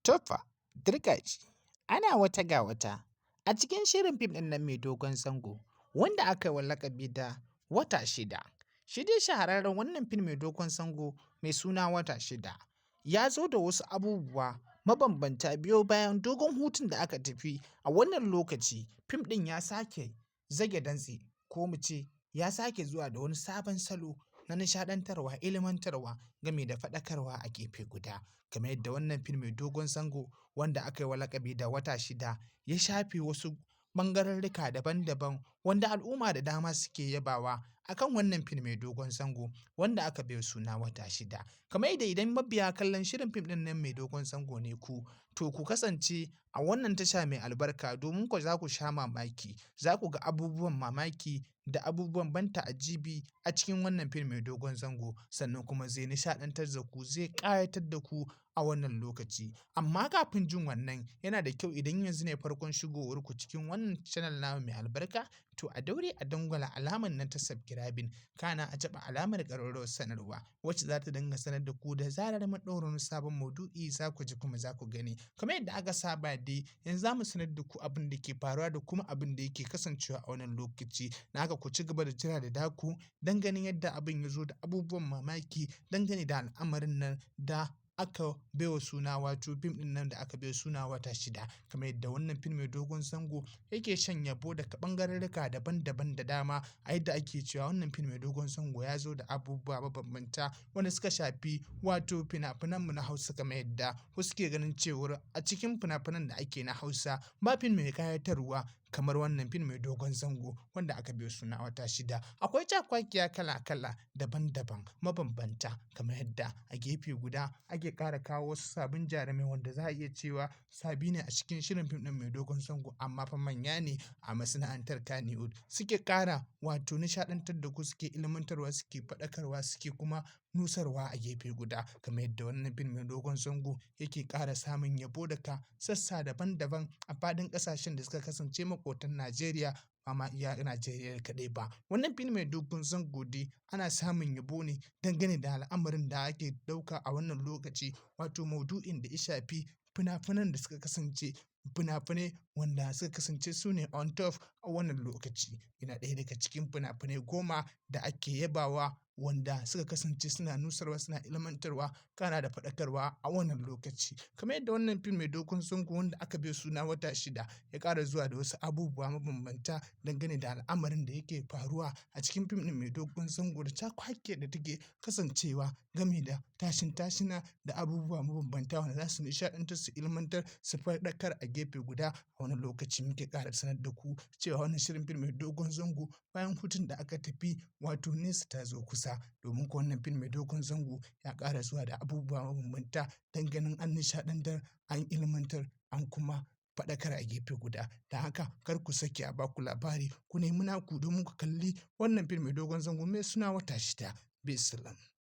Tofa, dirgaji, ana wata ga wata a cikin shirin fim ɗin nan mai dogon zango wanda aka yi wa lakabi da wata shida. Shi dai shahararren wannan fim mai dogon zango mai suna wata shida ya zo da wasu abubuwa mabambanta biyo bayan dogon hutun da aka tafi a wannan lokaci fim ɗin ya sake zage dantse ko mu ce ya sake zuwa da wani sabon salo na nishaɗantarwa, ilimantarwa game da faɗakarwa a gefe guda. Kamar yadda wannan fim mai dogon zango wanda aka yi wa lakabi da wata shida ya shafe wasu ɓangarorrika daban-daban wanda al'umma da dama suke yabawa akan wannan fim mai dogon zango wanda aka bai wa suna wata shida. Kamar yadda idan mabiya kallon shirin fim ɗin nan mai dogon zango ne ku, to ku kasance a wannan tasha mai albarka domin kuwa za ku sha mamaki, za ku ga abubuwan mamaki da abubuwan ban ta'ajibi a cikin wannan fim mai dogon zango sannan kuma zai nishaɗantar da ku, zai ƙayatar da ku a wannan lokaci. Amma kafin jin wannan yana da kyau idan yanzu ne farkon shigowarku cikin wannan channel namu mai albarka, to a daure a dangwala alamar nan ta subscribing kana a taɓa alamar ƙararrawar sanarwa wacce za ta dinga sanar da ku da zarar mun ɗaura wani sabon maudu'i za ku ji kuma za ku gani. Kamar yadda aka saba dai yanzu za mu sanar da ku abin da ke faruwa da kuma abin da yake kasancewa a wannan lokaci. Na haka ku ci gaba da jira da daku don ganin yadda abin ya zo da abubuwan mamaki dangane da al'amarin nan da aka baiwa suna wato fim ɗin nan da aka baiwa suna wata shida. Kamar yadda wannan fim mai dogon zango yake shan yabo daga ɓangarorrika daban-daban da dama a yadda ake cewa wannan fim mai dogon zango ya zo da abubuwa mabambanta wanda suka shafi wato fina-finanmu na Hausa kamar yadda wasu ke ganin cewar a cikin fina-finan da ake na Hausa ba fim mai ƙayatarwa kamar wannan fim mai dogon zango wanda aka baiwa suna wata shida. Akwai cakwakiya kala-kala daban-daban mabambanta kamar yadda a gefe guda ake ƙara kawo wasu sabbin jarumai wanda za a iya cewa sabi ne a cikin shirin fim ɗin mai dogon zango amma fa manya ne a masana'antar Kannywood suke ƙara wato nishaɗantar da ku, suke ilmantarwa, suke faɗakarwa, suke kuma nusarwa a gefe guda. Kamar yadda wannan fim mai dogon zango yake ƙara samun yabo daga sassa daban-daban a faɗin ƙasashen da suka kasance maƙotan Najeriya ba ma iya Najeriya kaɗai ba. Wannan fim mai dogon zango dai ana samun yabo ne dangane da al'amarin da ake ɗauka a wannan lokaci wato maudu'in da ya shafi fina-finan da suka kasance fina-finai wanda suka kasance su ne on top a wannan lokaci. Yana ɗaya daga cikin fina-finai 10 da ake yabawa wanda suka kasance suna nusarwa, suna ilmantarwa, kana da faɗakarwa a wannan lokaci. Kamar yadda wannan fim mai dogon zango wanda aka baiwa suna wata shida ya ƙara zuwa da wasu abubuwa mabambanta dangane da al'amarin da yake faruwa a cikin fim ɗin mai dogon zango da cakwakiyar da take kasancewa game da tashin-tashina da abubuwa mabambanta wanda za su nishaɗantar, su ilmantar, su faɗakar a gefe guda. A wani lokaci muke ƙara sanar da ku cewa wannan shirin fim mai dogon zango bayan hutun da aka tafi wato nesa ta zo kusa domin ko wannan fim mai dogon zango ya ƙara zuwa da abubuwa mabambanta don ganin an nishaɗantar, an ilmantar, an kuma faɗakar a gefe guda. Da haka kar ku sake a baku labari, ku nemi naku domin ku kalli wannan fim mai dogon zango mai suna wata shida. Bisalam.